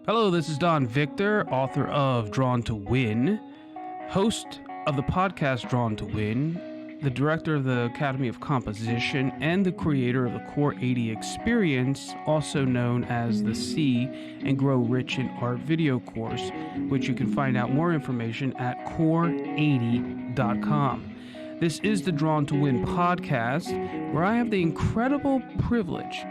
Hello, this is Don Victor, author of Drawn to Win, host of the podcast Drawn to Win, the director of the Academy of Composition, and the creator of the Core 80 Experience, also known as the See and Grow Rich in Art video course, which you can find out more information at core80.com. This is the Drawn to Win podcast, where I have the incredible privilege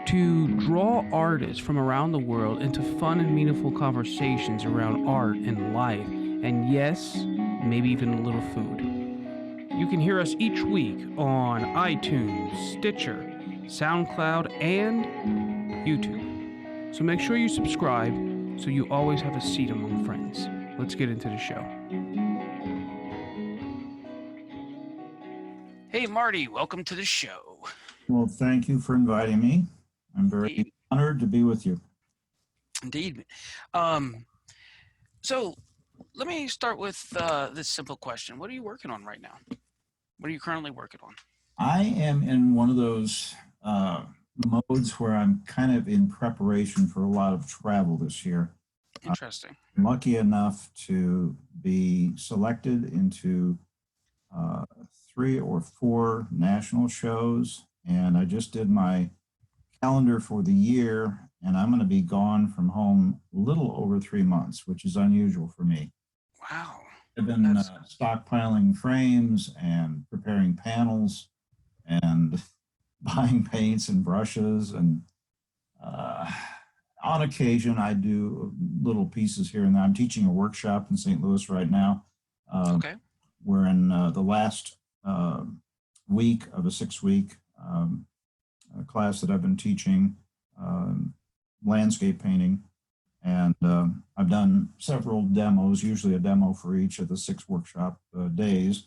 to draw artists from around the world into fun and meaningful conversations around art and life, and yes, maybe even a little food. You can hear us each week on iTunes, Stitcher, SoundCloud, and YouTube. So make sure you subscribe so you always have a seat among friends. Let's get into the show. Hey, Marty, welcome to the show. Well, thank you for inviting me. I'm very honored to be with you. Indeed. So let me start with this simple question. What are you working on right now? What are you currently working on? I am in one of those modes where I'm kind of in preparation for a lot of travel this year. Interesting. I'm lucky enough to be selected into 3 or 4 national shows, and I just did my calendar for the year, and I'm going to be gone from home a little over 3 months, which is unusual for me. Wow. I've been stockpiling frames and preparing panels and buying paints and brushes, and on occasion I do little pieces here and there. I'm teaching a workshop in St. Louis right now. Okay. We're in the last week of a 6-week class that I've been teaching, landscape painting, and I've done several demos, usually a demo for each of the 6 workshop days.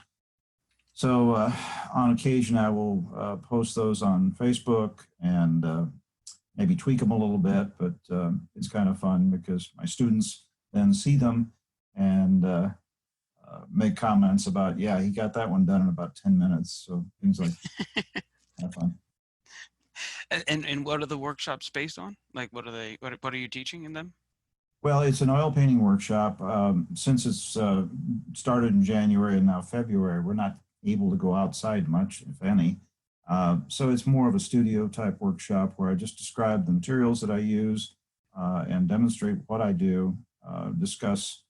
So on occasion I will post those on Facebook and maybe tweak them a little bit, but it's kind of fun because my students then see them and make comments about, yeah, he got that one done in about 10 minutes. So things like that. Kind of fun. And what are the workshops based on? Like, what are they? What are you teaching in them? Well, it's an oil painting workshop. Since it's started in January and now February, we're not able to go outside much, if any. So it's more of a studio type workshop where I just describe the materials that I use and demonstrate what I do, discuss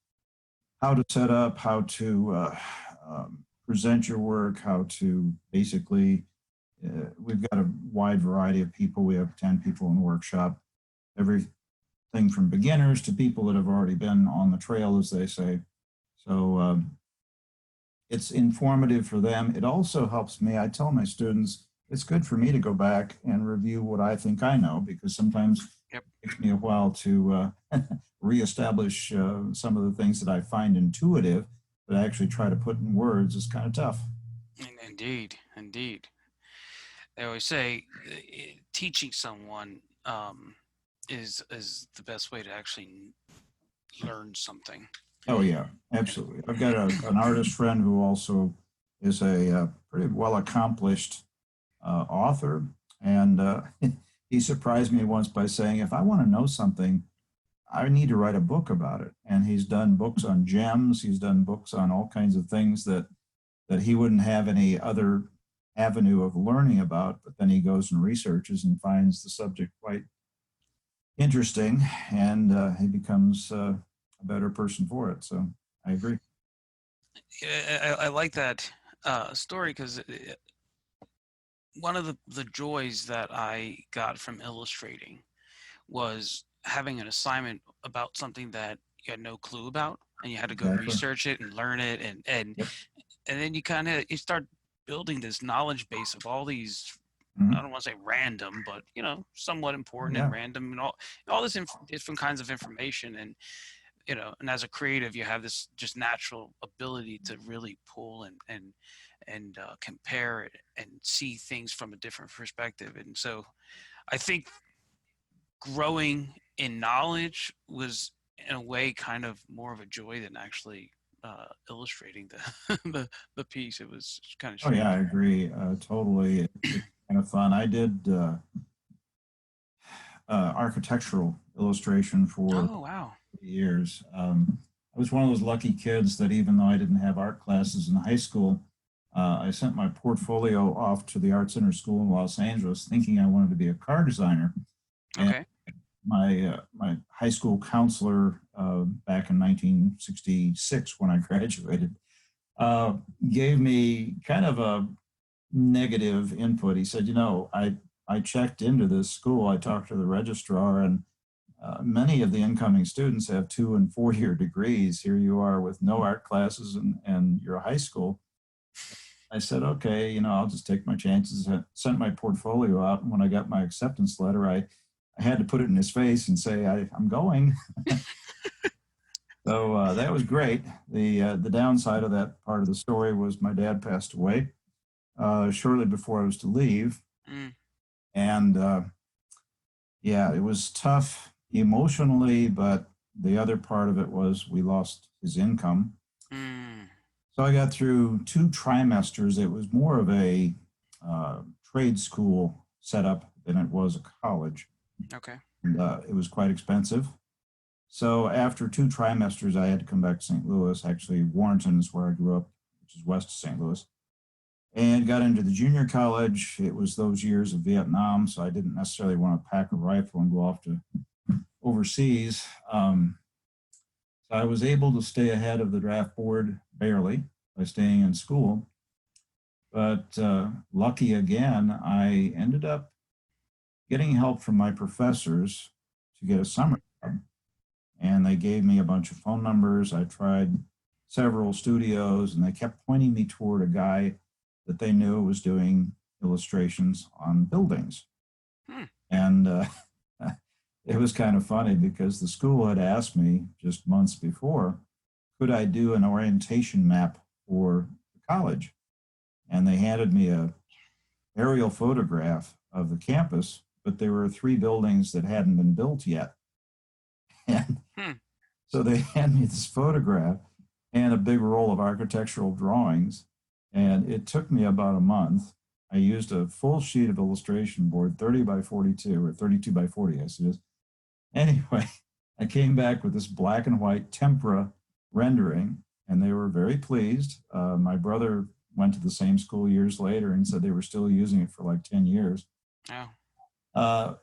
how to set up, how to present your work, how to basically, we've got a wide variety of people. We have 10 people in the workshop, everything from beginners to people that have already been on the trail, as they say. So it's informative for them. It also helps me. I tell my students, it's good for me to go back and review what I think I know, because sometimes it takes me a while to reestablish some of the things that I find intuitive, but actually try to put in words is kind of tough. Indeed, indeed. They always say teaching someone is the best way to actually learn something. Oh yeah, absolutely. I've got an artist friend who also is a pretty well accomplished author, and he surprised me once by saying, if I want to know something, I need to write a book about it. And he's done books on gems. He's done books on all kinds of things that he wouldn't have any other avenue of learning about, but then he goes and researches and finds the subject quite interesting, and he becomes a better person for it. So I agree. I like that story, because one of the joys that I got from illustrating was having an assignment about something that you had no clue about, and you had to go research it and learn it, and then you start building this knowledge base of all these, I don't want to say random, but somewhat important and random, and all this different kinds of information. And and as a creative, you have this just natural ability to really pull and compare it and see things from a different perspective. And so I think growing in knowledge was, in a way, kind of more of a joy than actually illustrating the piece. It was kind of strange. Oh yeah, I agree totally. It's kind of fun. I did architectural illustration for Oh, wow. years. I was one of those lucky kids that even though I didn't have art classes in high school, I sent my portfolio off to the Art Center School in Los Angeles, thinking I wanted to be a car designer. And Okay. my high school counselor back in 1966, when I graduated, uh, gave me kind of a negative input. He said, I checked into this school. I talked to the registrar, and many of the incoming students have 2 and 4 year degrees. Here you are with no art classes, and you're a high school. I said, okay, I'll just take my chances. I sent my portfolio out, and when I got my acceptance letter, I had to put it in his face and say, I'm going. So that was great. The downside of that part of the story was my dad passed away shortly before I was to leave. Mm, And yeah, it was tough emotionally, but the other part of it was we lost his income. mm, So I got through 2 trimesters. It was more of a trade school setup than it was a college. okay. And, it was quite expensive. So after 2 trimesters, I had to come back to St. Louis. Actually, Warrenton is where I grew up, which is west of St. Louis, and got into the junior college. It was those years of Vietnam, so I didn't necessarily want to pack a rifle and go off to overseas. So I was able to stay ahead of the draft board barely by staying in school. But lucky again, I ended up getting help from my professors to get a summer job. And they gave me a bunch of phone numbers. I tried several studios, and they kept pointing me toward a guy that they knew was doing illustrations on buildings. Hmm. And it was kind of funny because the school had asked me just months before, could I do an orientation map for the college? And they handed me a aerial photograph of the campus, but there were 3 buildings that hadn't been built yet. And Hmm. so they handed me this photograph and a big roll of architectural drawings. And it took me about a month. I used a full sheet of illustration board, 30 by 42 or 32 by 40, I suppose. Anyway, I came back with this black and white tempera rendering, and they were very pleased. My brother went to the same school years later and said they were still using it for like 10 years. Oh.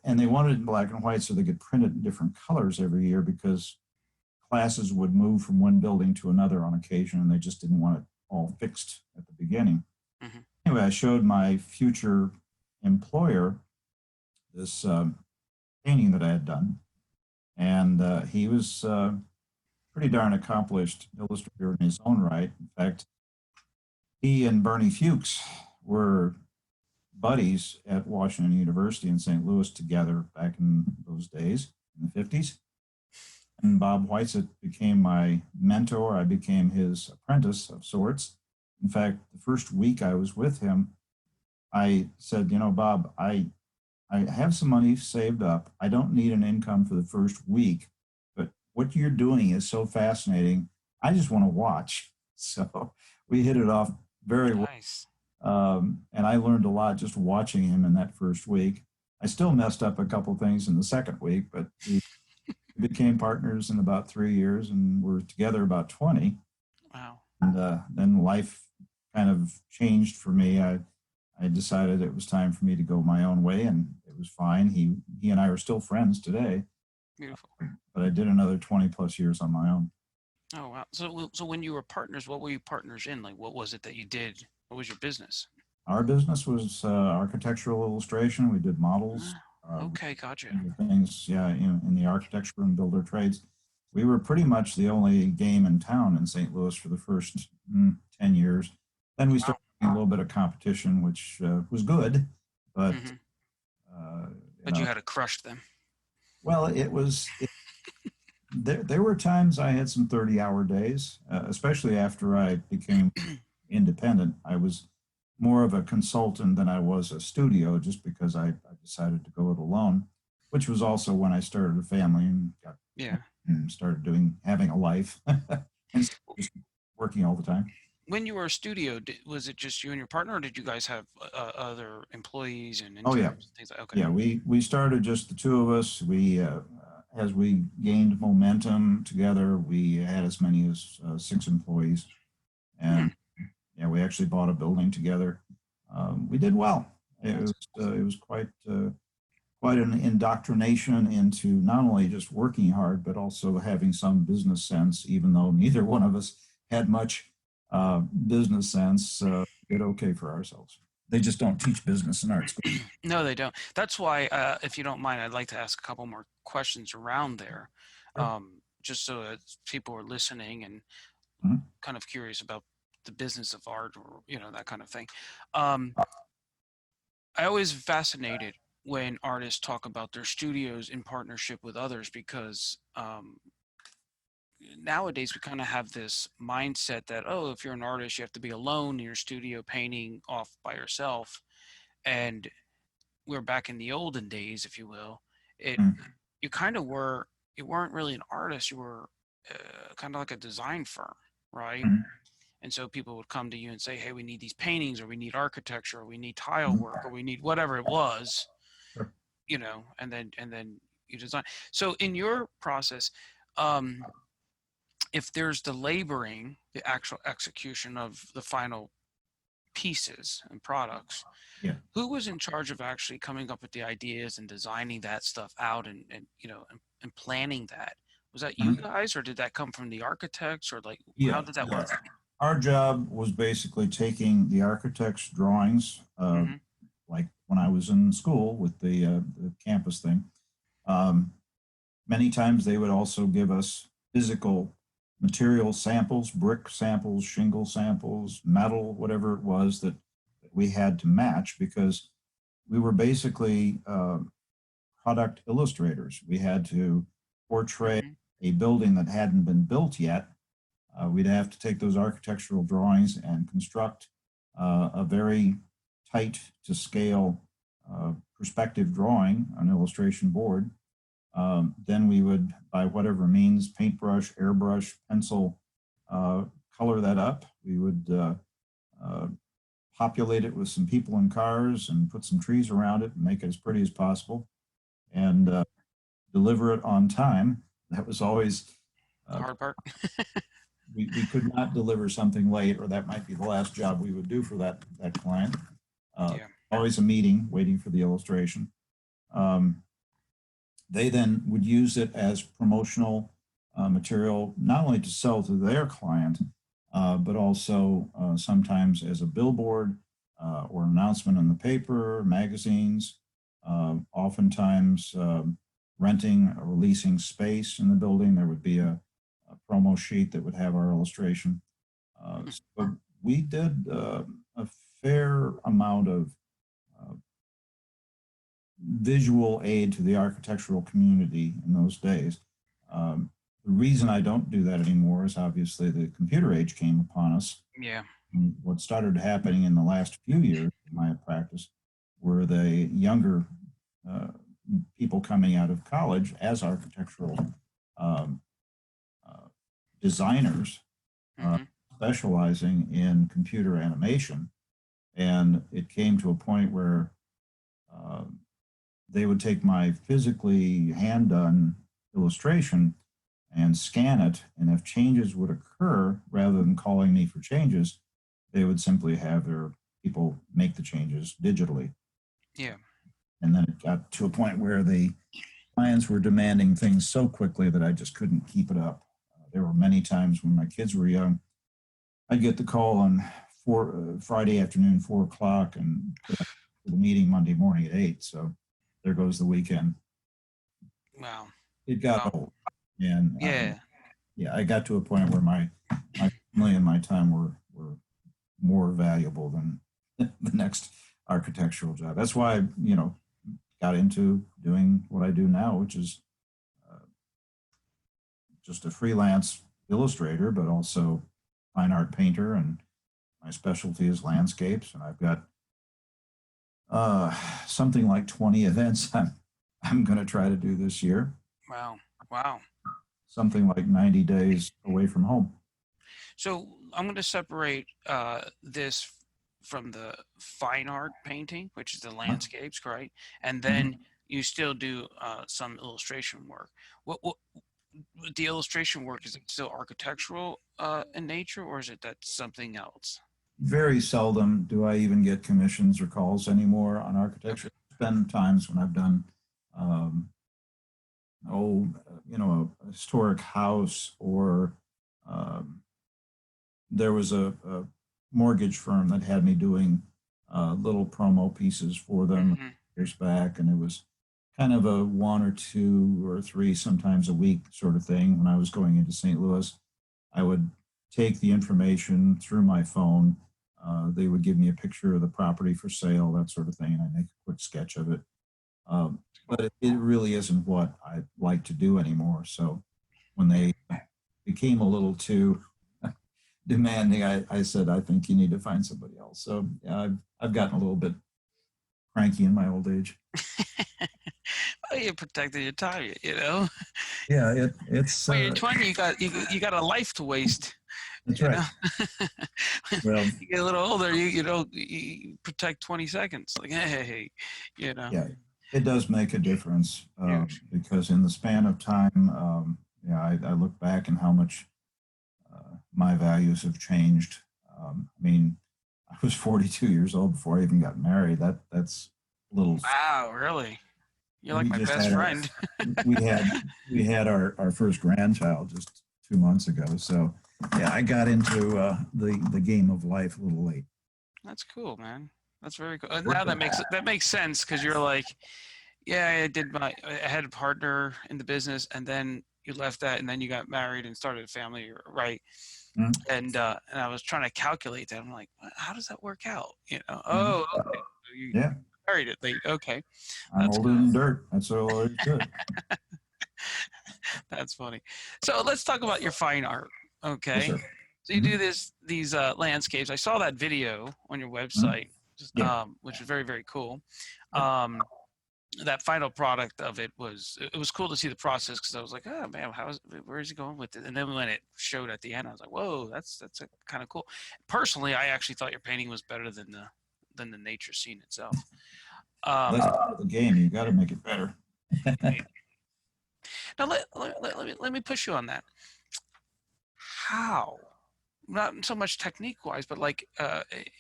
And they wanted it in black and white so they could print it in different colors every year because classes would move from one building to another on occasion, and they just didn't want it all fixed at the beginning. Mm-hmm. Anyway, I showed my future employer this painting that I had done, and he was pretty darn accomplished illustrator in his own right. In fact, he and Bernie Fuchs were buddies at Washington University in St. Louis together back in those days, in the 50s. And Bob Whitesett became my mentor. I became his apprentice of sorts. In fact, the first week I was with him, I said, Bob, I have some money saved up. I don't need an income for the first week, but what you're doing is so fascinating. I just want to watch. So we hit it off very well. Nice. And I learned a lot just watching him in that first week. I still messed up a couple things in the second week, but we became partners in about 3 years, and we're together about 20. Wow. And then life kind of changed for me. I decided it was time for me to go my own way, and it was fine. He and I are still friends today. Beautiful. But I did another 20 plus years on my own. Oh, wow. So when you were partners, what were you partners in? Like, what was it that you did? What was your business? Our business was architectural illustration. We did models. Okay, gotcha. Things, yeah, in the architecture and builder trades. We were pretty much the only game in town in St. Louis for the first 10 years. Then we started a little bit of competition, which was good, but but you had to crush them. Well, there were times I had some 30-hour days, especially after I became independent. I was more of a consultant than I was a studio, just because I decided to go it alone, which was also when I started a family and started having a life and just working all the time. when you were a studio, was it just you and your partner, or did you guys have other employees and Oh yeah, interns and things like? Okay. yeah. We started just the two of us. We as we gained momentum together, we had as many as 6 employees, Hmm. and yeah, we actually bought a building together. We did well. That's It was quite an indoctrination into not only just working hard, but also having some business sense, even though neither one of us had much business sense, did okay for ourselves. They just don't teach business in art school. no, they don't. That's why, if you don't mind, I'd like to ask a couple more questions around there, Sure. just so that people are listening and Mhm. kind of curious about the business of art, or that kind of thing. Um, I always fascinated when artists talk about their studios in partnership with others, because nowadays we kind of have this mindset that, oh, if you're an artist, you have to be alone in your studio painting off by yourself. And we're back in the olden days, if you will. It Mhm. You kind of were, you weren't really an artist, you were kind of like a design firm, right? Mhm. And so people would come to you and say, hey, we need these paintings, or we need architecture, or we need tile Mhm. work, or we need whatever it was, Sure. and then you design. So in your process, um, if there's the laboring, the actual execution of the final pieces and products, Yeah. who was in charge of actually coming up with the ideas and designing that stuff out, and planning that? Was that you Mhm. guys, or did that come from the architects, or like how Yeah. did that Yeah. work? Our job was basically taking the architect's drawings, Mm-hmm. like when I was in school with the campus thing. Um, Many times they would also give us physical material samples, brick samples, shingle samples, metal, whatever it was that we had to match, because we were basically product illustrators. We had to portray Mm-hmm. a building that hadn't been built yet. We'd have to take those architectural drawings and construct a very tight to scale perspective drawing on illustration board. Then we would, by whatever means, paintbrush, airbrush, pencil, uh, color that up. We would uh, populate it with some people and cars and put some trees around it and make it as pretty as possible, and deliver it on time. That was always, The uh, hard part. we could not deliver something late, or that might be the last job we would do for that client. Uh, Yeah. Always a meeting waiting for the illustration. Um, They then would use it as promotional material, not only to sell to their client, but also sometimes as a billboard or announcement in the paper, magazines, oftentimes renting or leasing space in the building. There would be a promo sheet that would have our illustration. So we did a fair amount of uh, visual aid to the architectural community in those days. The reason I don't do that anymore is obviously the computer age came upon us. Yeah. And what started happening in the last few years of my practice were the younger uh, people coming out of college as architectural um, uh, designers, uh, Mm-hmm. specializing in computer animation. And it came to a point where um, they would take my physically hand done illustration and scan it. And if changes would occur, rather than calling me for changes, they would simply have their people make the changes digitally. Yeah. And then it got to a point where the clients were demanding things so quickly that I just couldn't keep it up. There were many times when my kids were young, I'd get the call on Friday afternoon, 4 o'clock, and put up the meeting Monday morning at 8. So there goes the weekend. Wow. It got Wow. old, and Yeah. yeah, I got to a point where my family and my time were more valuable than the next architectural job. That's why I, got into doing what I do now, which is uh, just a freelance illustrator, but also fine art painter, and my specialty is landscapes. And I've got uh, something like 20 events I'm going to try to do this year. Wow. Wow. Something like 90 days away from home. So I'm going to separate this from the fine art painting, which is the landscapes, right? And then Mhm. you still do some illustration work. What the illustration work, is it still architectural in nature, or is it that something else? Very seldom do I even get commissions or calls anymore on Okay. architecture. There's been times when I've done um, old, a historic house, or um, there was a mortgage firm that had me doing little promo pieces for them Hmm. years back, and it was kind of a one or two or three, sometimes a week sort of thing. When I was going into St. Louis, I would take the information through my phone. They would give me a picture of the property for sale, that sort of thing, and I make a quick sketch of it. But Cool. it really isn't what I like to do anymore. So when Yeah. they became a little too demanding, I said, I think you need to find somebody else. So yeah, I've gotten a little bit cranky in my old age. Well, you protected your time, you know. Yeah, it's When you're 20, you got a life to waste. that's You right. know, Well, you get a little older, you know, you protect 20 seconds. Like, hey, you know. yeah, it does make a difference Huge. because in the span of time, yeah, I look back and how much my values have changed. I mean, I was 42 years old before I even got married. That's a little. Wow, really? You're like We my just best had our friend. we had we had our first grandchild just 2 months ago. So yeah, I got into the game of life a little late. That's cool, man. That's very cool. Now that makes sense because you're like, yeah, I had a partner in the business, and then you left that, and then you got married and started a family, right? Mhm. And I was trying to calculate that. I'm like, how does that work out? You know? Mhm. Oh, okay. So you Yeah, married it late. Okay, I'm that's older than dirt. That's all there is to it. that's funny. So let's talk about your fine art. Yes, Okay. sir. So you Hmm. do these landscapes. I saw that video on your Hmm. website, Yeah. which is very very cool. Yep. Um, that final product of it was cool to see the process because I was like, oh man, where is he going with it? And then when it showed at the end, I was like, whoa, that's kind of cool. Personally, I actually thought your painting was better than the nature scene itself. Well, Um, that's part of the game. You got to make it better. now let me push you on that. How? Not so much technique wise, but like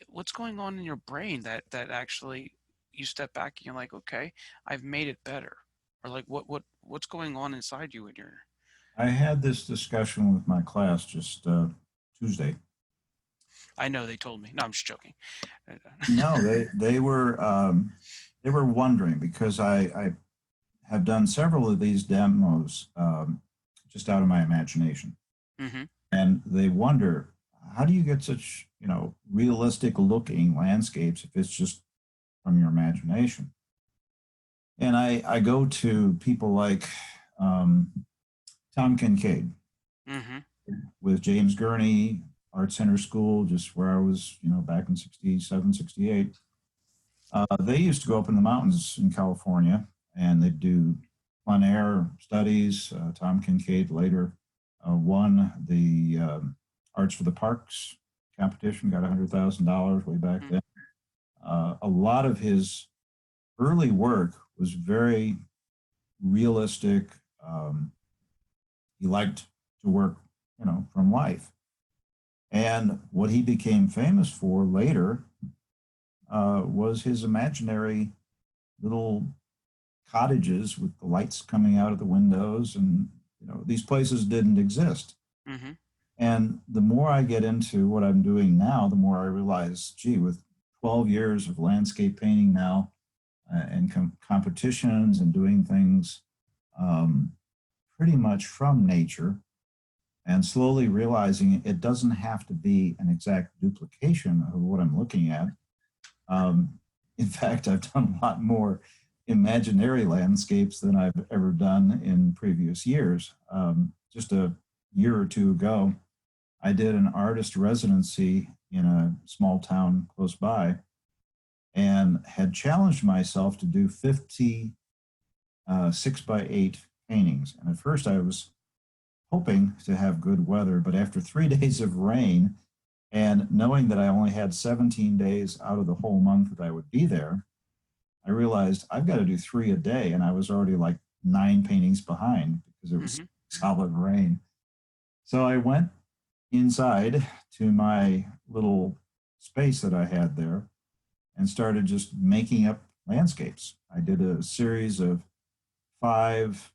what's going on in your brain that actually you step back and you're like, okay, I've made it better, or like what's going on inside you when you're. I had this discussion with my class just Tuesday. I know they told me. No, I'm just joking. No, they were wondering because I have done several of these demos just out of my imagination, Hmm. and they wonder how do you get such realistic looking landscapes if it's just from your imagination. And I go to people like um, Tom Kincaid Hmm. with James Gurney Art Center School, just where I was, back in 67, 68. They used to go up in the mountains in California and they'd do plein air studies. Tom Kincaid later won the Arts for the Parks competition, got $100,000 way back then. A lot of his early work was very realistic. Um, he liked to work, from life. And what he became famous for later was his imaginary little cottages with the lights coming out of the windows. And, these places didn't exist. Hmm. And the more I get into what I'm doing now, the more I realize, gee, with 12 years of landscape painting now and competitions and doing things um, pretty much from nature, and slowly realizing it doesn't have to be an exact duplication of what I'm looking at. Um, in fact, I've done a lot more imaginary landscapes than I've ever done in previous years. Just a year or two ago, I did an artist residency in a small town close by and had challenged myself to do 50 6x8 paintings. And at first I was hoping to have good weather. But after 3 days of rain, and knowing that I only had 17 days out of the whole month that I would be there, I realized I've got to do 3 a day. And I was already like 9 paintings behind because it was Hmm. solid rain. So I went inside to my little space that I had there and started just making up landscapes. I did a series of 5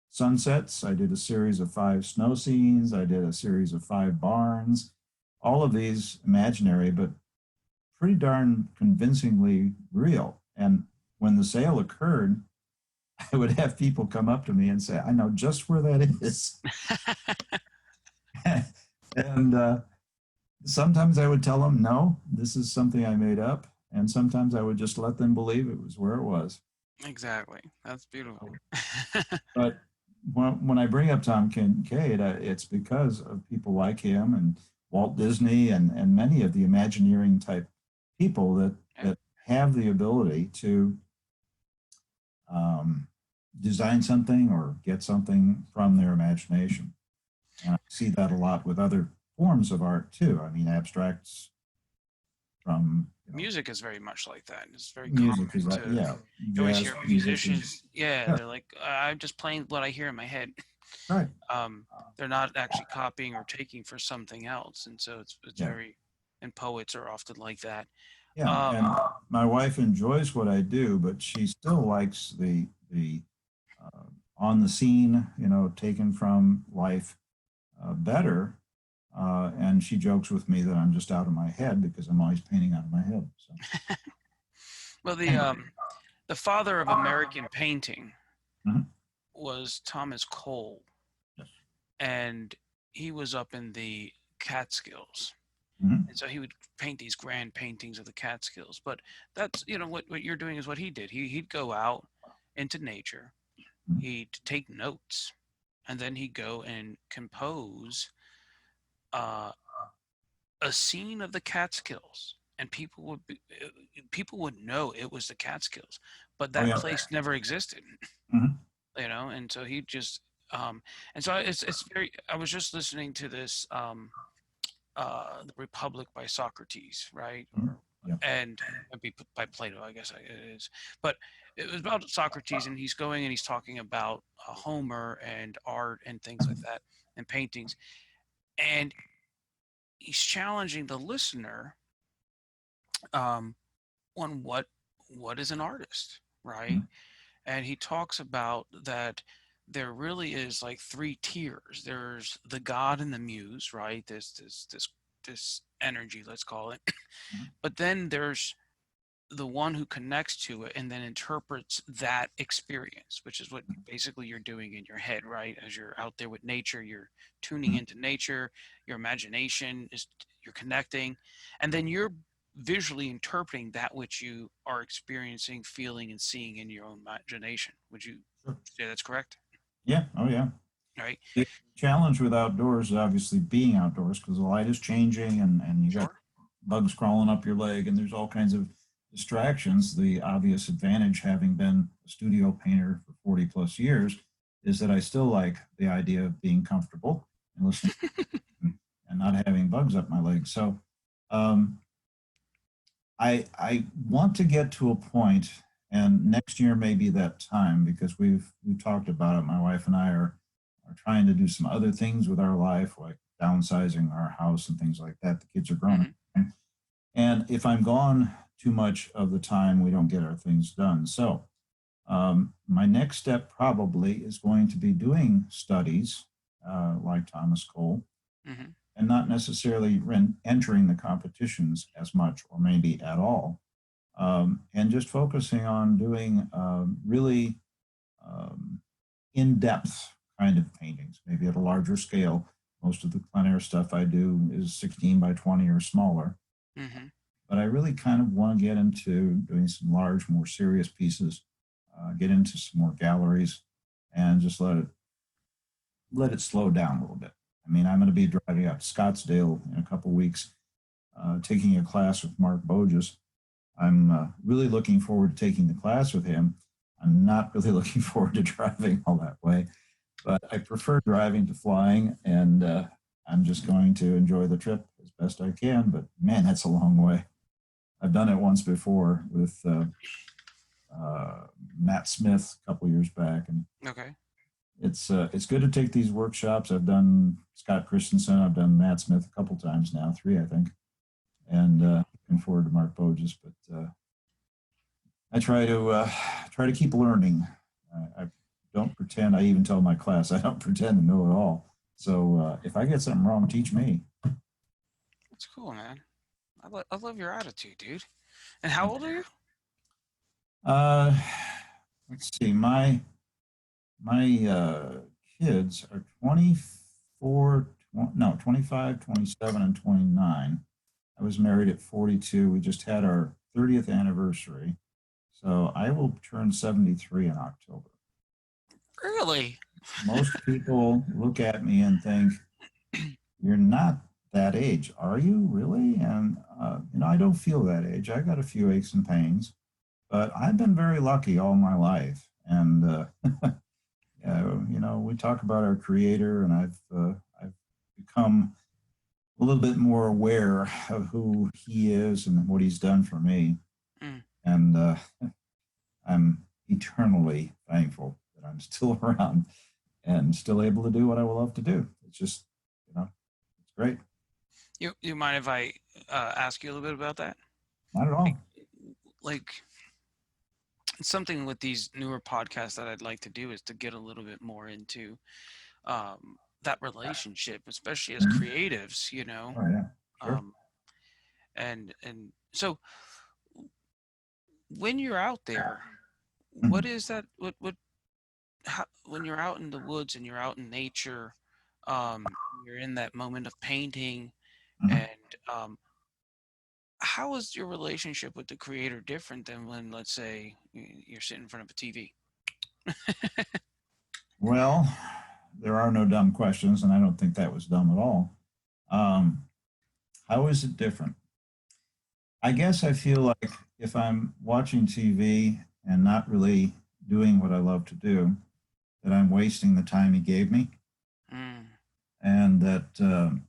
sunsets. I did a series of 5 snow scenes. I did a series of 5 barns. All of these imaginary, but pretty darn convincingly real. And when the sale occurred, I would have people come up to me and say, I know just where that is. And sometimes I would tell them, no, this is something I made up. And sometimes I would just let them believe it was where it was. Exactly. That's beautiful. But when I bring up Tom Kincaid, it's because of people like him and Walt Disney and many of the Imagineering type people Yeah. that have the ability to um, design something or get something from their imagination. And I see that a lot with other forms of art too. I mean, abstracts from Music is very much like that. It's very music common is like, to, yeah, you always jazz hear music musicians, is, yeah, yeah, they're like, I'm just playing what I hear in my head. right. um, they're not actually copying or taking for something else, and so it's Yeah. very, and poets are often like that. Yeah, Um, and my wife enjoys what I do, but she still likes the uh, on the scene, taken from life better. And she jokes with me that I'm just out of my head because I'm always painting out of my head. So well, anyway, the father of American painting mhm, was Thomas Cole, yes, and he was up in the Catskills. mhm, And so he would paint these grand paintings of the Catskills. But that's, what you're doing is what he did. He'd go out into nature, mhm, he'd take notes, and then he'd go and compose uh, a scene of the Catskills. And people would know it was the Catskills, but oh that yeah, place never existed, mhm, and so he just and so it's very, I was just listening to this The Republic by Socrates, right? mhm, Or yeah, and maybe by Plato, I guess it is. But it was about Socrates, and he's going and he's talking about Homer and art and things like that, and paintings, and he's challenging the listener um, on what is an artist, right? mhm, And he talks about that there really is like 3 tiers. There's the god and the muse, right? This energy, let's call it. mhm, But then there's the one who connects to it and then interprets that experience, which is what basically you're doing in your head, right? As you're out there with nature, you're tuning mhm, into nature, your imagination is, you're connecting, and then you're visually interpreting that which you are experiencing, feeling, and seeing in your own imagination. Would you sure. say that's correct? Yeah, oh yeah. Right? The challenge with outdoors is obviously being outdoors because the light is changing and you got Sure. bugs crawling up your leg and there's all kinds of distractions. The obvious advantage, having been a studio painter for 40 plus years, is that I still like the idea of being comfortable and listening and not having bugs up my leg. So um, I want to get to a point, and next year may be that time because we've talked about it. My wife and I are trying to do some other things with our life, like downsizing our house and things like that. The kids are grown Hmm. up, and if I'm gone too much of the time, we don't get our things done. So my next step probably is going to be doing studies like Thomas Cole Hmm. and not necessarily entering the competitions as much or maybe at all, and just focusing on doing really um, in-depth kind of paintings, maybe at a larger scale. Most of the plein air stuff I do is 16 by 20 or smaller, Hmm. but I really kind of want to get into doing some large, more serious pieces, get into some more galleries, and just let it slow down a little bit. I mean, I'm going to be driving out to Scottsdale in a couple of weeks, taking a class with Mark Boges. I'm really looking forward to taking the class with him. I'm not really looking forward to driving all that way, But I prefer driving to flying, and I'm just going to enjoy the trip as best I can. But man, that's a long way. I've done it once before with Matt Smith a couple years back, and Okay. it's good to take these workshops. I've done Scott Christensen, I've done Matt Smith a couple times now, three I think, and looking forward to Mark Bogus. But I try to keep learning. I don't pretend. I even tell my class I don't pretend to know it all. So if I get something wrong, teach me. That's cool, man. I love your attitude, dude. And how old are you? Uh, let's see. My kids are 24, no, 25, 27, and 29. I was married at 42. We just had our 30th anniversary. So I will turn 73 in October. Really? Most people look at me and think, you're not that age, are you really? And, I don't feel that age. I got a few aches and pains, but I've been very lucky all my life. And, we talk about our creator, and I've become a little bit more aware of who he is and what he's done for me. Mm. And I'm eternally thankful that I'm still around and still able to do what I love to do. It's just, it's great. You mind if I ask you a little bit about that? Not at all. Like something with these newer podcasts that I'd like to do is to get a little bit more into that relationship, especially as creatives, Oh, yeah, sure. Um, and so when you're out there, what is that? When you're out in the woods and you're out in nature, you're in that moment of painting, Mhm. and how is your relationship with the creator different than when, let's say, you're sitting in front of a TV? Well, there are no dumb questions, and I don't think that was dumb at all. Um, how is it different? I guess I feel like if I'm watching TV and not really doing what I love to do, that I'm wasting the time he gave me, Mm, and that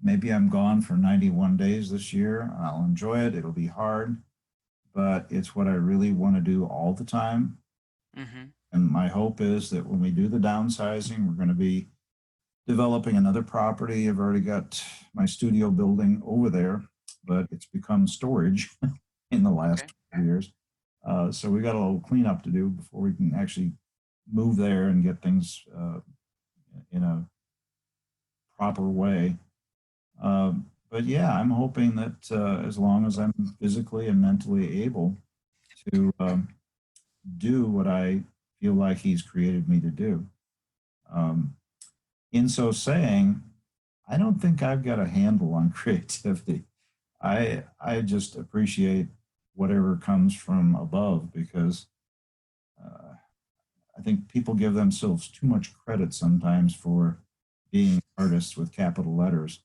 maybe I'm gone for 91 days this year. I'll enjoy it. It'll be hard, but it's what I really want to do all the time. mm-hmm. And my hope is that when we do the downsizing, we're going to be developing another property. I've already got my studio building over there, but it's become storage in the last Okay. 2 years. So we got a little cleanup to do before we can actually move there and get things in a proper way. But yeah, I'm hoping that as long as I'm physically and mentally able to do what I feel like he's created me to do. Um, in so saying, I don't think I've got a handle on creativity. I just appreciate whatever comes from above because uh, I think people give themselves too much credit sometimes for being artists with capital letters.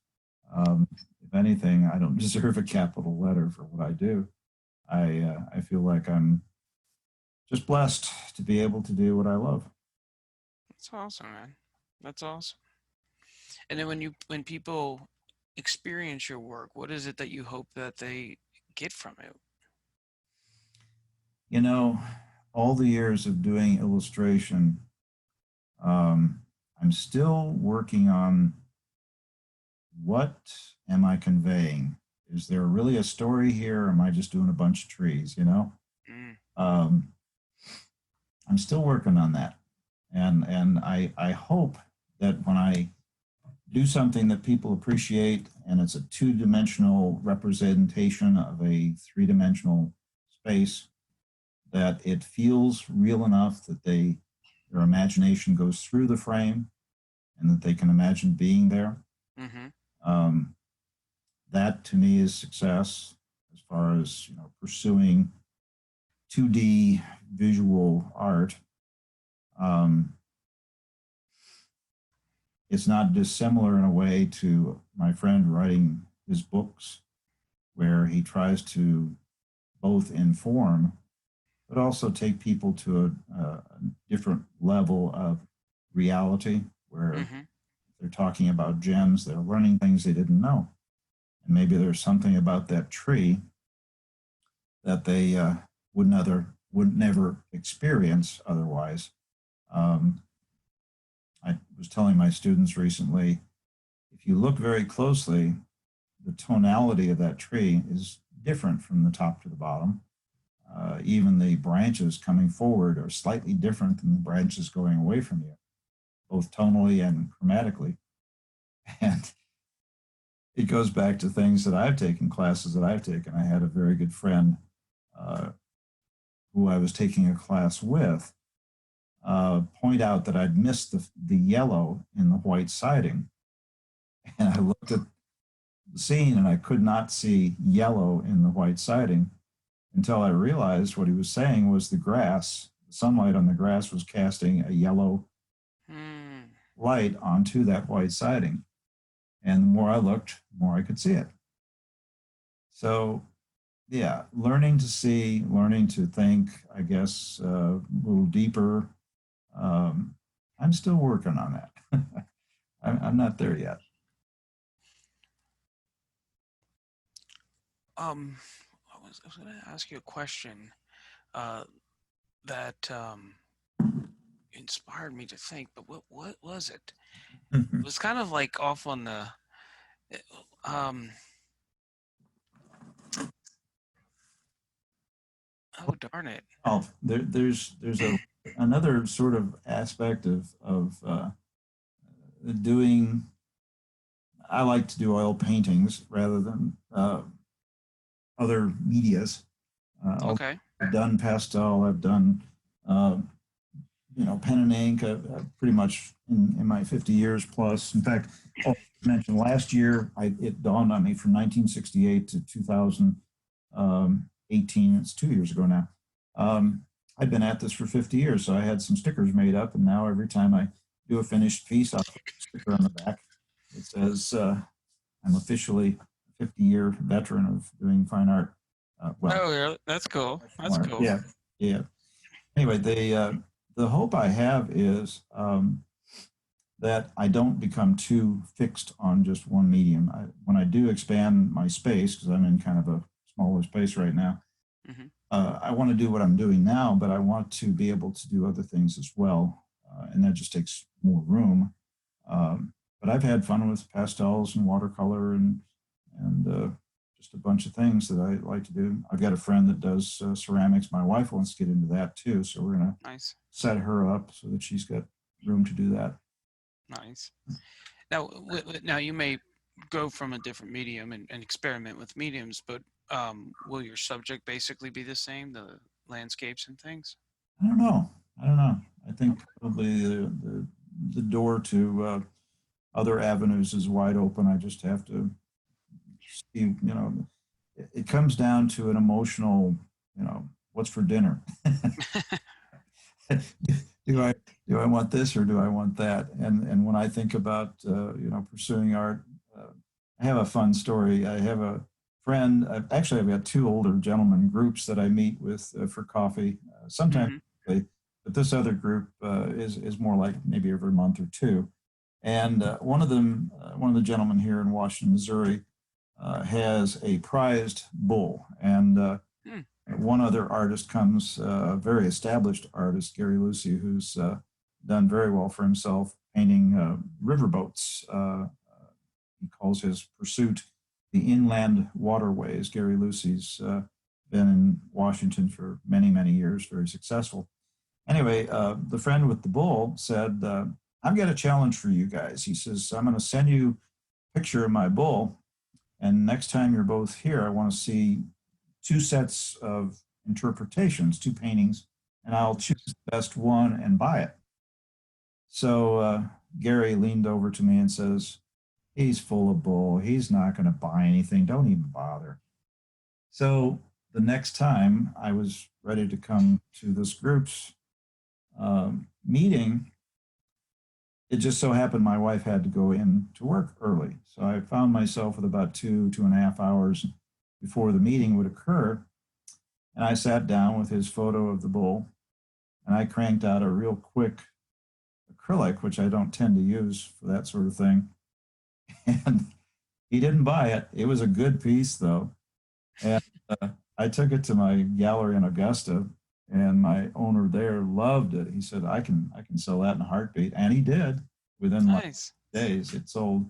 If anything, I don't deserve a capital letter for what I do. I feel like I'm just blessed to be able to do what I love. That's awesome, man. That's awesome. And then when people experience your work, what is it that you hope that they get from it? You know, all the years of doing illustration, um, I'm still working on what am I conveying? Is there really a story here, or am I just doing a bunch of trees? Mm, Um, I'm still working on that, and I hope that when I do something that people appreciate, and it's a two-dimensional representation of a three-dimensional space, that it feels real enough that their imagination goes through the frame and that they can imagine being there. mm-hmm. Um, that to me is success as far as pursuing 2D visual art. Um, it's not dissimilar in a way to my friend writing his books, where he tries to both inform but also take people to a different level of reality where Mm-hmm. they're talking about gems, they're learning things they didn't know. And maybe there's something about that tree that they would never experience otherwise. Um, I was telling my students recently, if you look very closely, the tonality of that tree is different from the top to the bottom. Even the branches coming forward are slightly different than the branches going away from you, both tonally and chromatically. And it goes back to things that I've taken, classes that I've taken. I had a very good friend uh, who I was taking a class with point out that I'd missed the yellow in the white siding. And I looked at the scene and I could not see yellow in the white siding until I realized what he was saying was the sunlight on the grass was casting a yellow Mm. light onto that white siding. And the more I looked, the more I could see it. So, yeah, learning to see, learning to think, I guess, a little deeper. Um, I'm still working on that. I'm not there yet. Um, I was going to ask you a question uh, that inspired me to think, but what was it? It was kind of like off on the um. Oh darn it! Oh, there's another sort of aspect of doing. I like to do oil paintings rather than other medias. Okay. I've done pastel. I've done uh, pen and ink. Pretty much in my 50 years plus. In fact, I mentioned last year, it dawned on me from 1968 to 2018. It's 2 years ago now. I've been at this for 50 years, so I had some stickers made up, and now every time I do a finished piece, I'll put a sticker on the back. It says I'm officially a 50-year veteran of doing fine art. Well, Oh, yeah, that's cool. That's art. cool. Yeah, yeah. Anyway, the hope I have is that I don't become too fixed on just one medium. When I do expand my space, because I'm in kind of a smaller space right now, Hmm. I want to do what I'm doing now, but I want to be able to do other things as well, and that just takes more room. But I've had fun with pastels and watercolor and just a bunch of things that I like to do. I've got a friend that does ceramics. My wife wants to get into that too, so we're gonna Nice, set her up so that she's got room to do that. nice. Now, now you may go from a different medium and experiment with mediums, but will your subject basically be the same, the landscapes and things? I don't know. I don't know. I think Okay. probably the door to other avenues is wide open. I just have to see. It comes down to an emotional. What's for dinner? Do I want this or do I want that? And when I think about pursuing art, I have a fun story. I have a friend. I've got two older gentlemen groups that I meet with for coffee. Sometimes, Hmm. but this other group is more like maybe every month or two. And one of the gentlemen here in Washington, Missouri, has a prized bull, and Hmm. one other artist comes, a very established artist, Gary Lucy, who's done very well for himself painting riverboats. He calls his pursuit the inland waterways. Gary Lucy's been in Washington for many, many years, very successful. Anyway, the friend with the bull said, I've got a challenge for you guys. He says, I'm going to send you a picture of my bull. And next time you're both here, I want to see two sets of interpretations, two paintings, and I'll choose the best one and buy it. So Gary leaned over to me and says, he's full of bull. He's not going to buy anything. Don't even bother. So the next time I was ready to come to this group's meeting, it just so happened my wife had to go in to work early. So I found myself with about 2.5 hours before the meeting would occur. And I sat down with his photo of the bull and I cranked out a real quick acrylic, which I don't tend to use for that sort of thing. And he didn't buy it. It was a good piece, though. And I took it to my gallery in Augusta, and my owner there loved it. He said, I can sell that in a heartbeat," and he did. Within like Nice. days, it sold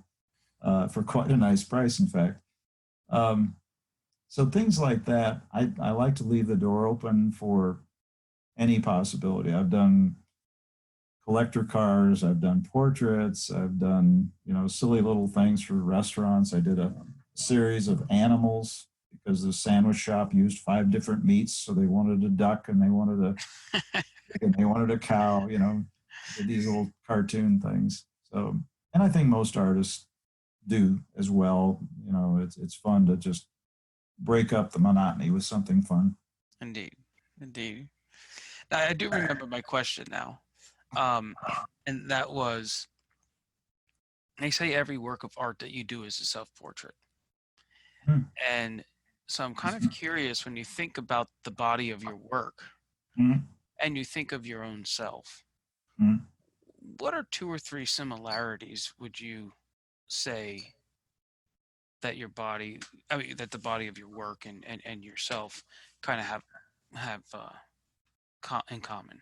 for quite a nice price, in fact. Um, so things like that, I like to leave the door open for any possibility. I've done collector cars, I've done portraits, I've done, silly little things for restaurants. I did a series of animals because the sandwich shop used 5 different meats. So they wanted a duck, and they wanted a cow, did these little cartoon things. So, and I think most artists do as well. It's fun to just break up the monotony with something fun. Indeed. Indeed. Now, I do remember my question now. Um, and that was, they say every work of art that you do is a self-portrait. Hmm. And so I'm kind of curious, when you think about the body of your work Hmm. and you think of your own self, Hmm. what are 2 or 3 similarities would you say that your body, I mean, that the body of your work and yourself kind of have in common?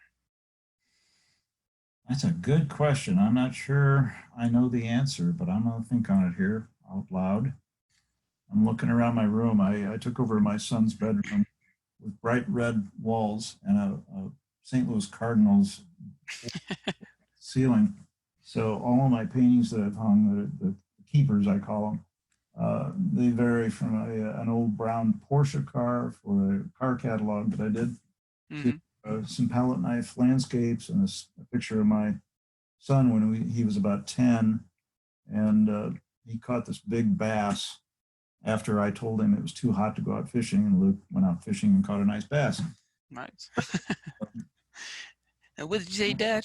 That's a good question. I'm not sure I know the answer, but I'm going to think on it here out loud. I'm looking around my room. I took over my son's bedroom with bright red walls and a St. Louis Cardinals ceiling. So all of my paintings that I've hung, the keepers I call them, they vary from an old brown Porsche car for a car catalog that I did to Hmm. some palette knife landscapes and a picture of my son when he was about 10. And he caught this big bass after I told him it was too hot to go out fishing. And Luke went out fishing and caught a nice bass. Nice. And what did you say, Dad?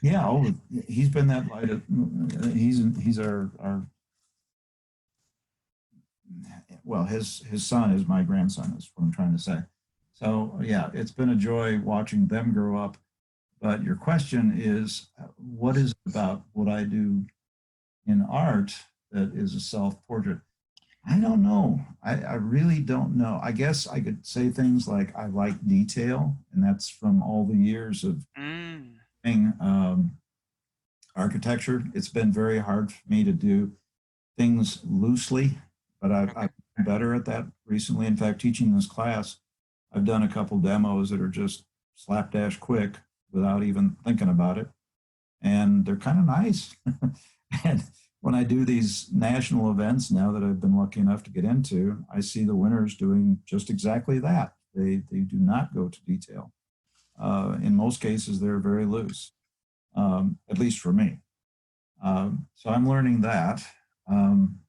Yeah, he's been that light. He's our well, his son is my grandson, is what I'm trying to say. So yeah, it's been a joy watching them grow up. But your question is, what is it about what I do in art that is a self-portrait? I don't know. I really don't know. I guess I could say things like I like detail, and that's from all the years of Mm, doing architecture. It's been very hard for me to do things loosely, but okay. I've been better at that recently. In fact, teaching this class, I've done a couple demos that are just slapdash quick without even thinking about it, and they're kind of nice. And when I do these national events now that I've been lucky enough to get into, I see the winners doing just exactly that. They do not go to detail. In most cases, they're very loose, at least for me. So I'm learning that. Um,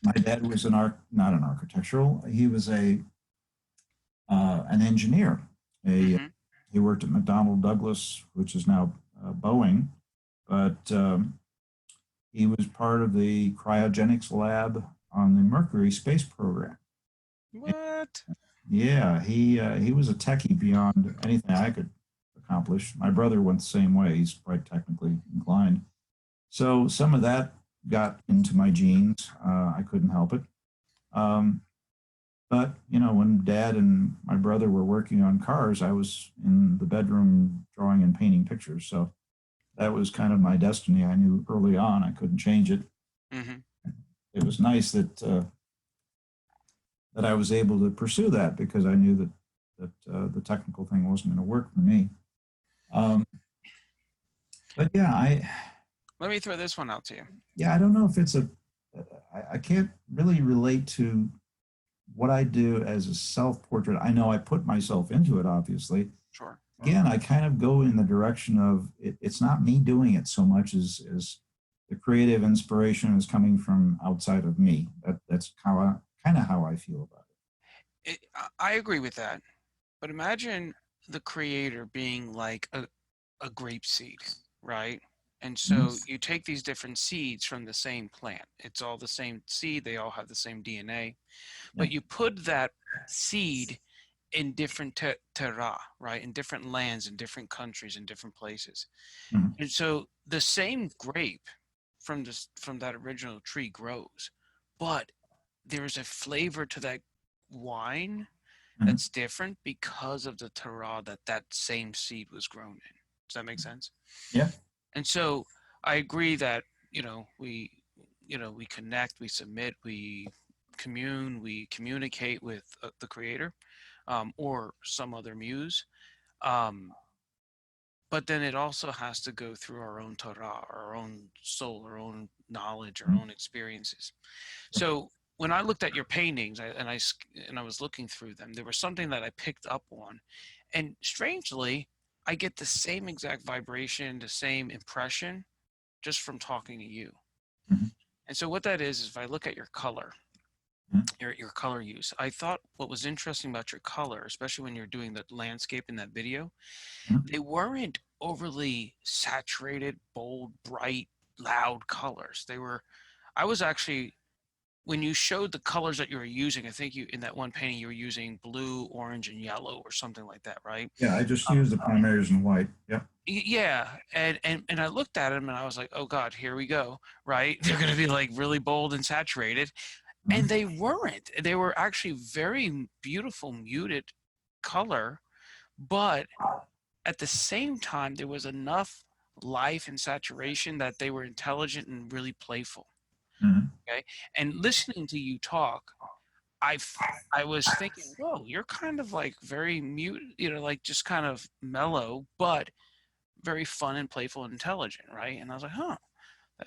my dad was not an architectural. He was an engineer. A Hmm. He worked at McDonnell Douglas, which is now Boeing, but he was part of the cryogenics lab on the Mercury space program. And What? yeah, he was a techie beyond anything I could accomplish. My brother went the same way. He's quite technically inclined. So some of that got into my genes. I couldn't help it. Um, but when Dad and my brother were working on cars, I was in the bedroom drawing and painting pictures. So that was kind of my destiny. I knew early on I couldn't change it. Hmm. It was nice that I was able to pursue that because I knew that the technical thing wasn't going to work for me. Um, but yeah, Let me throw this one out to you. I don't know if it's I can't really relate to what I do as a self portrait. I know I put myself into it, obviously. Sure. Again, I kind of go in the direction of it's not me doing it so much as the creative inspiration is coming from outside of me. That's kind of how I feel about I agree with that. But imagine the creator being like a grape seed, right? And it. so you take these different seeds from the same plant. It's all the same seed, they all have the same DNA, Yeah. but you put that seed in different terra, right? In different lands, in different countries, in different places. Mhm. And so the same grape from that original tree grows, but there's a flavor to that wine Mhm. that's different because of the terroir that that same seed was grown in. Does that make sense? Yeah. And so I agree that, we connect, we submit, we commune, we communicate with the creator, or some other muse. Um, but then it also has to go through our own Torah, our own soul, our own knowledge, our Mhm. own experiences. So when I looked at your paintings, and I was looking through them, there was something that I picked up on, and strangely, I get the same exact vibration, the same impression, just from talking to you. Mhm. And so what that is if I look at your color, Mhm. your color use, I thought what was interesting about your color, especially when you're doing the landscape in that video, Mhm. they weren't overly saturated, bold, bright, loud colors. I was actually, when you showed the colors that you were using, I think you in that one painting you were using blue, orange, and yellow or something like that, right? Yeah, I just Um, use the primaries in white. Yep. yeah, and I looked at them and I was like, oh God, here we go, right? They're gonna be like really bold and saturated, and Mhm. they weren't. They were actually very beautiful, muted color, but at the same time, there was enough life and saturation that they were intelligent and really playful. Mhm. Okay, and listening to you talk, I I was thinking, whoa, you're kind of like very mute, like just kind of mellow, but very fun and playful and intelligent, right? And I was like, huh.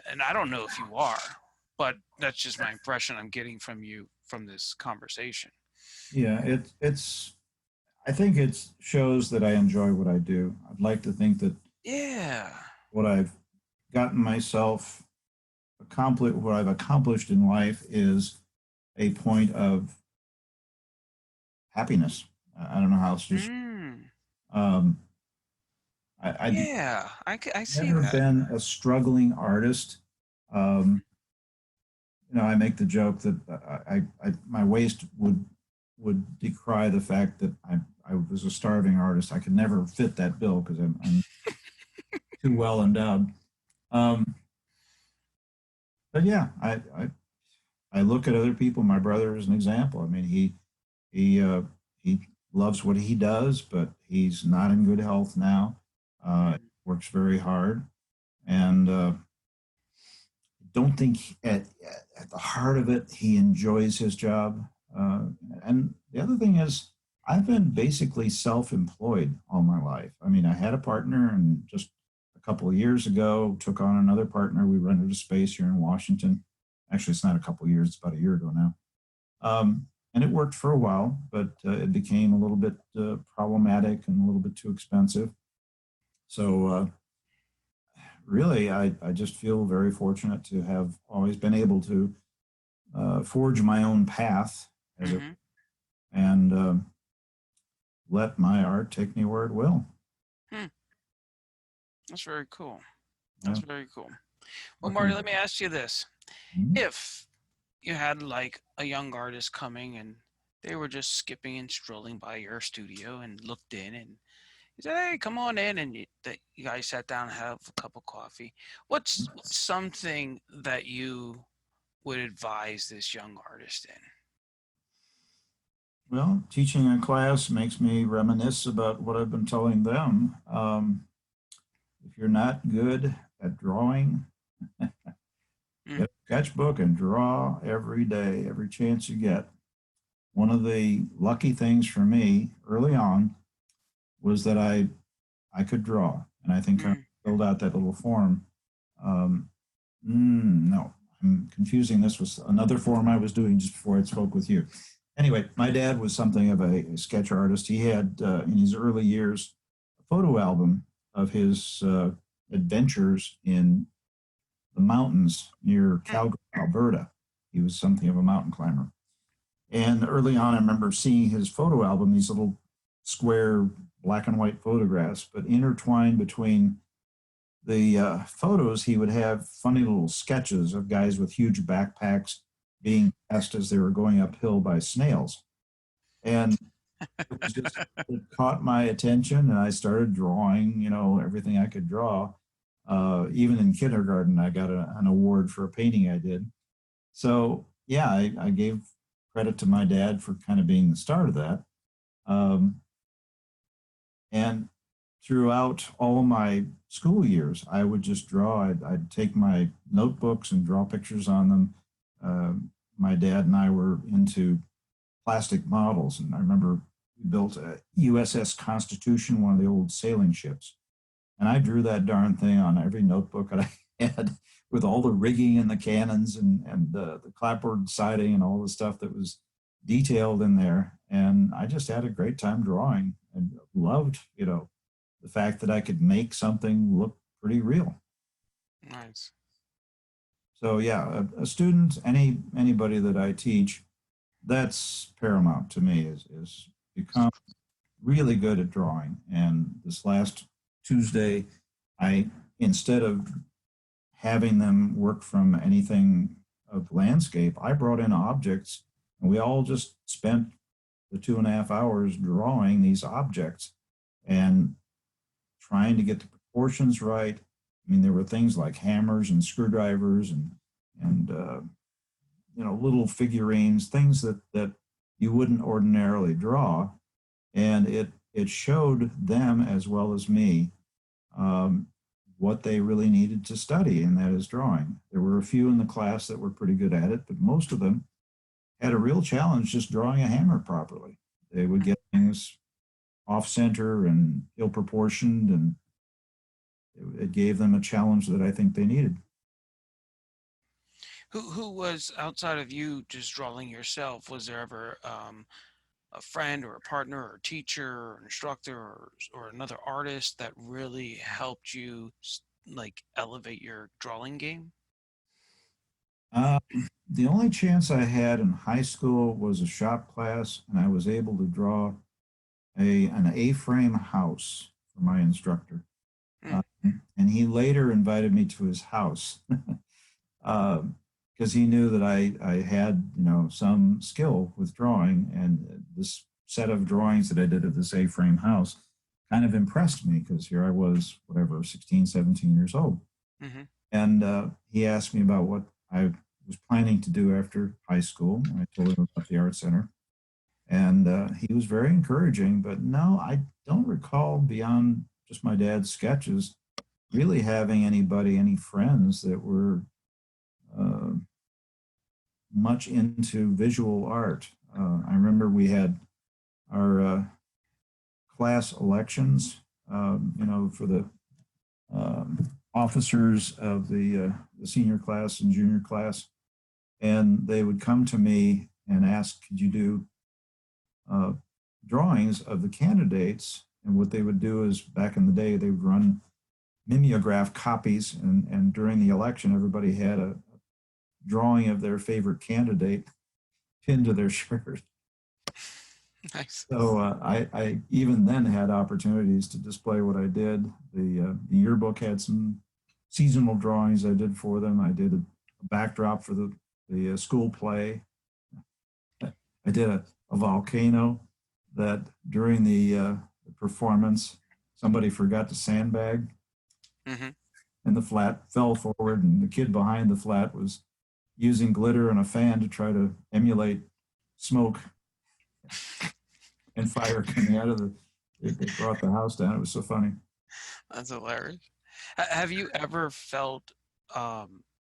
And I don't know if you are, but that's just my impression I'm getting from you from this conversation. Yeah, it's I think it shows that I enjoy what I do. I'd like to think that Yeah. what I've gotten myself what I've accomplished in life is a point of happiness. I don't know how else to. Mm. Um, I've Yeah, I see never that. been a struggling artist. Um, I make the joke that my waist would decry the fact that I was a starving artist. I could never fit that bill because I'm too well endowed. Um, but yeah, I look at other people. My brother is an example. I mean, he loves what he does, but he's not in good health now. Mm. Works very hard, and don't think at the heart of it he enjoys his job. Uh, and the other thing is, I've been basically self-employed all my life. I mean, I had a partner, and just a couple of years ago, took on another partner. We rented a space here in Washington. Actually, it's not a couple of years; it's about a year ago now. And it worked for a while, but it became a little bit problematic and a little bit too expensive. So really, I just feel very fortunate to have always been able to forge my own path as a Mm-hmm. and let my art take me where it will. Hmm. That's very cool. That's Yeah. very cool. Well, What can Marty, let me ask you this. I, If you had like a young artist coming and they were just skipping and strolling by your studio and looked in and you said, hey, come on in, and you guys sat down and have a cup of coffee. What's something that you would advise this young artist in? well, teaching a class makes me reminisce about what I've been telling them. If you're not good at drawing, Mm, get a sketchbook and draw every day, every chance you get. One of the lucky things for me early on was that I could draw, and I think I mm, filled out that little form. Um, no, I'm confusing this with another form I was doing just before I spoke with you. Anyway, my dad was something of a sketch artist. He had, in his early years, a photo album of his adventures in the mountains near mm, Calgary, Alberta. He was something of a mountain climber. And early on, I remember seeing his photo album, these little square black and white photographs, but intertwined between the photos, he would have funny little sketches of guys with huge backpacks being passed as they were going uphill by snails. And It was just, it caught my attention and I started drawing, everything I could draw. Even in kindergarten, I got an award for a painting I did. So yeah, I gave credit to my dad for kind of being the start of that. Um, and throughout all my school years, I would just draw. I'd take my notebooks and draw pictures on them. My dad and I were into plastic models, and I remember we built a USS Constitution, one of the old sailing ships, and I drew that darn thing on every notebook that I had with all the rigging and the cannons and the clapboard siding and all the stuff that was detailed in there. And I just had a great time drawing and loved, the fact that I could make something look pretty real. Nice. So yeah, a student, anybody that I teach, that's paramount to me is become really good at drawing. And this last Tuesday, I instead of having them work from anything of landscape, I brought in objects and we all just spent the 2.5 hours drawing these objects and trying to get the proportions right. I mean, there were things like hammers and screwdrivers and little figurines, things that you wouldn't ordinarily draw, and it showed them as well as me um, what they really needed to study, and that is drawing. There were a few in the class that were pretty good at it, but most of them had a real challenge just drawing a hammer properly. They would get things off center and ill proportioned, and it gave them a challenge that I think they needed. Who was outside of you just drawing yourself? Was there ever a friend or a partner or a teacher or an instructor or another artist that really helped you like elevate your drawing game? Uh, the only chance I had in high school was a shop class, and I was able to draw an A-frame house for my instructor. Mm, And he later invited me to his house because he knew that I had some skill with drawing, and this set of drawings that I did of this A-frame house kind of impressed me because here I was, whatever, 16, 17 years old. mm-hmm. And he asked me about what I was planning to do after high school. I told him about the art center, and he was very encouraging. But no, I don't recall beyond just my dad's sketches really having any friends that were uh, much into visual art. I remember we had our class elections, for the officers of the senior class and junior class, and they would come to me and ask, "Could you do uh, drawings of the candidates?" And what they would do is, back in the day, they would run mimeograph copies, and during the election, everybody had a drawing of their favorite candidate pinned to their shirt. Nice. So I even then had opportunities to display what I did. The yearbook had some seasonal drawings I did for them. I did a backdrop for the school play. I did a volcano that during the performance, somebody forgot to sandbag, Mm-hmm. and the flat fell forward, and the kid behind the flat was using glitter and a fan to try to emulate smoke and fire coming out of it brought the house down. It was so funny. That's hilarious. Have you ever felt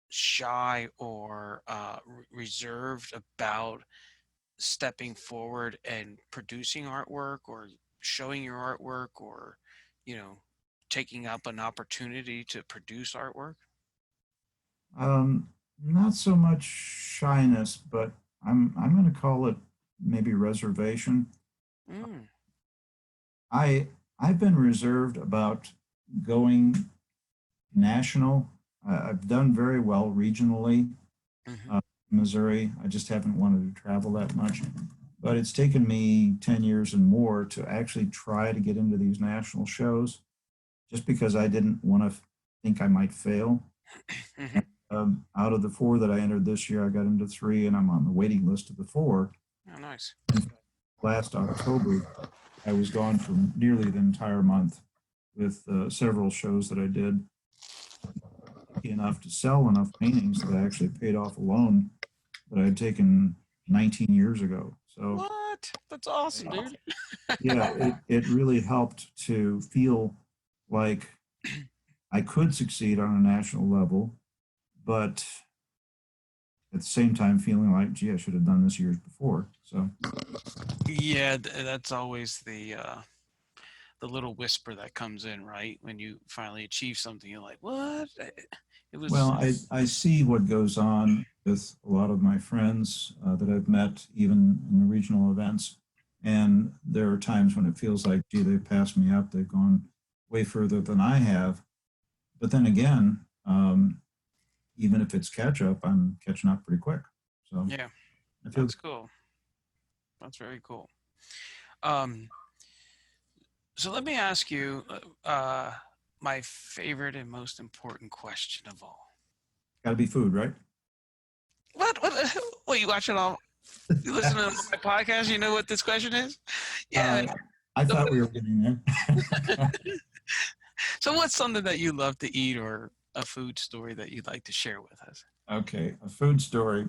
shy or reserved about stepping forward and producing artwork or showing your artwork or, you know, taking up an opportunity to produce artwork? Not so much shyness, but I'm going to call it maybe reservation. Mm, I I've been reserved about going national. I've done very well regionally, hmm. uh, Missouri. I just haven't wanted to travel that much. But it's taken me 10 years and more to actually try to get into these national shows just because I didn't want to think I might fail. Hmm. Out of the four that I entered this year, I got into three and I'm on the waiting list of the four. Oh, nice. last October, I was gone for nearly the entire month with several shows that I did, enough to sell enough paintings that I actually paid off a loan that I had taken 19 years ago. So, What? That's awesome, dude. yeah, it really helped to feel like I could succeed on a national level, but at the same time feeling like, gee, I should have done this years before. So, Yeah, that's always the little whisper that comes in, right? When you finally achieve something, you're like, "What?" It well, was. I see what goes on with a lot of my friends that I've met, even in the regional events. And there are times when it feels like, gee, they've passed me up. They've gone way further than I have. But then again, even if it's catch up, I'm catching up pretty quick. So Yeah, I feel that's cool. That's very cool. Um, so let me ask you my favorite and most important question of all. got to be food, right? What? What? What? You watching all? You listen to my podcast? You know what this question is? Yeah. uh, I thought we were getting there. So, what's something that you love to eat, or a food story that you'd like to share with us? Okay, a food story.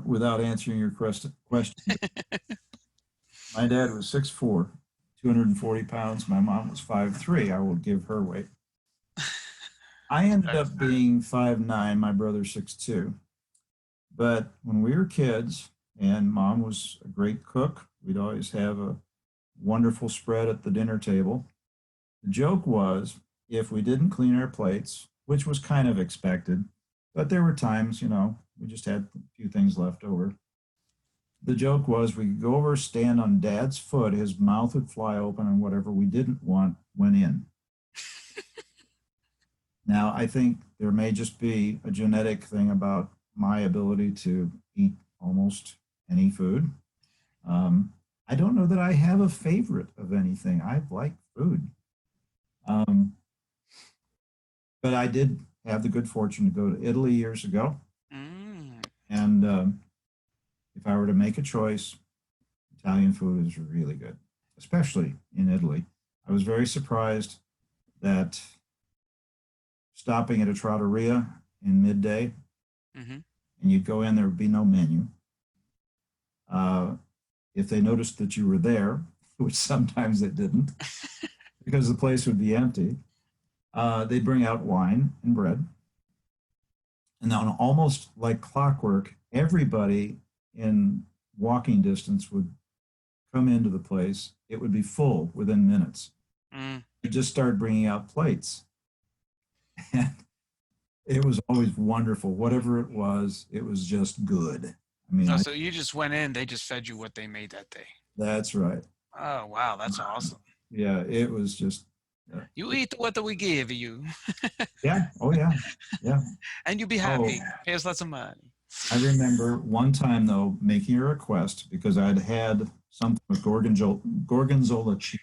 Without answering your question, my dad was 6'4", 240 pounds. My mom was 5'3". I will give her weight. I ended up being 5'9", my brother 6'2". But when we were kids, and mom was a great cook, we'd always have a wonderful spread at the dinner table. The joke was if we didn't clean our plates, which was kind of expected, but there were times, we just had a few things left over. The joke was we could go over, stand on dad's foot, his mouth would fly open, and whatever we didn't want went in. Now, I think there may just be a genetic thing about my ability to eat almost any food. I don't know that I have a favorite of anything. I like food. Um, but I did have the good fortune to go to Italy years ago. Mm. And if I were to make a choice, Italian food is really good, especially in Italy. I was very surprised that stopping at a trattoria in midday, Mm-hmm. and you'd go in, there would be no menu. If they noticed that you were there, which sometimes they didn't, because the place would be empty, they'd bring out wine and bread. And then, almost like clockwork, everybody in walking distance would come into the place. It would be full within minutes. Mm. You just start bringing out plates. And it was always wonderful. Whatever it was just good. I mean, Oh, so you just went in, they just fed you what they made that day. that's right. Oh, wow, that's awesome. Yeah, it was just. You eat what we give you. Yeah. Oh, yeah. Yeah. And you be happy. Pay us lots of money. I remember one time, though, making a request because I'd had something with gorgonzola cheese.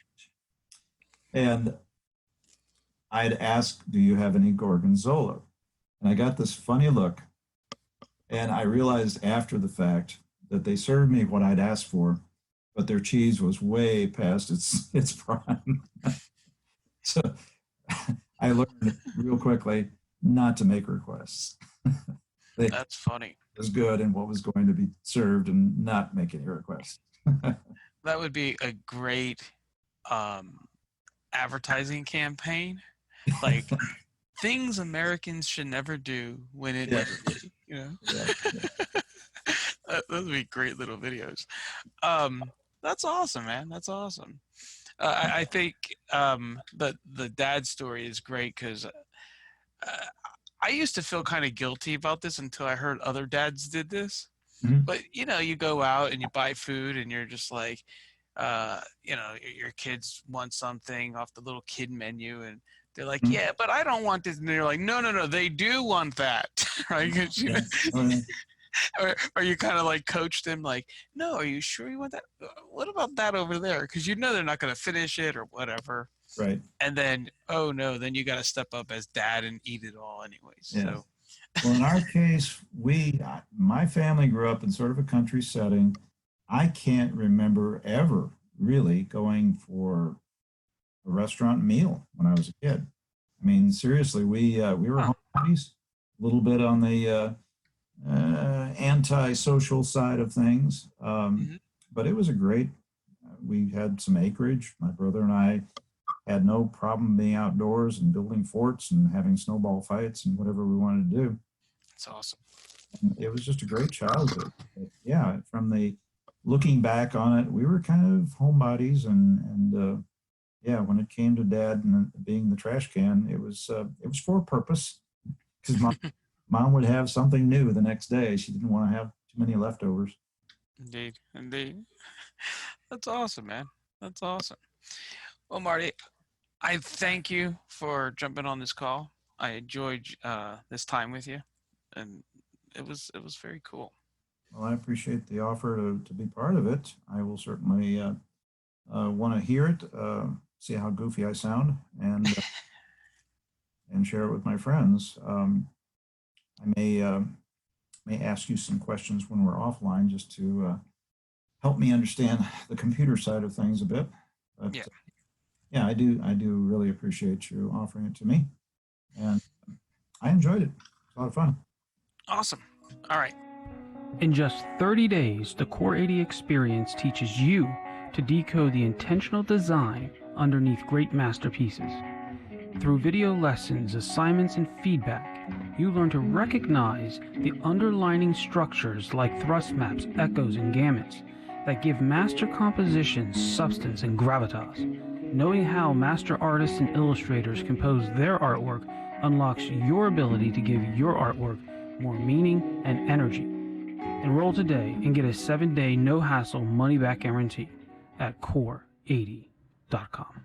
And I'd asked, do you have any gorgonzola? And I got this funny look. And I realized after the fact that they served me what I'd asked for, but their cheese was way past its prime. So I learned real quickly not to make requests. That's funny. Was good and what was going to be served and not make any requests. That would be a great advertising campaign. Like things Americans should never do when in Italy, Yeah. Those would be great little videos. That's awesome, man. That's awesome. I think the dad story is great because I used to feel kind of guilty about this until I heard other dads did this. Mhm. But you go out and you buy food and you're just like, your kids want something off the little kid menu and they're like, Mhm. yeah, but I don't want this. And they're like, no, they do want that, right? Or you kind of like coach them like, no, are you sure you want that? What about that over there? Because they're not going to finish it or whatever. Right. And then, oh no, then you got to step up as dad and eat it all anyways. Yeah. So. Well, in our case, my family grew up in sort of a country setting. I can't remember ever really going for a restaurant meal when I was a kid. I mean, seriously, we were Huh. homebodies, a little bit on the anti-social side of things, Hmm. but it was a great. We had some acreage. My brother and I had no problem being outdoors and building forts and having snowball fights and whatever we wanted to do. That's awesome. And it was just a great childhood. But yeah, from the looking back on it, we were kind of homebodies, and yeah, when it came to Dad and being the trash can, it was for a purpose because mom would have something new the next day. She didn't want to have too many leftovers. Indeed, indeed. That's awesome, man. That's awesome. Well, Marty, I thank you for jumping on this call. I enjoyed this time with you, and it was very cool. Well, I appreciate the offer to be part of it. I will certainly want to hear it, see how goofy I sound, and share it with my friends. I may ask you some questions when we're offline just to help me understand the computer side of things a bit. But Yeah. yeah, I do really appreciate you offering it to me, and I enjoyed it. It's a lot of fun. Awesome. All right. In just 30 days, the Core 80 experience teaches you to decode the intentional design underneath great masterpieces. Through video lessons, assignments, and feedback, you learn to recognize the underlying structures like thrust maps, echoes, and gamuts that give master compositions substance and gravitas. Knowing how master artists and illustrators compose their artwork unlocks your ability to give your artwork more meaning and energy. Enroll today and get a 7-day no-hassle money-back guarantee at core80.com.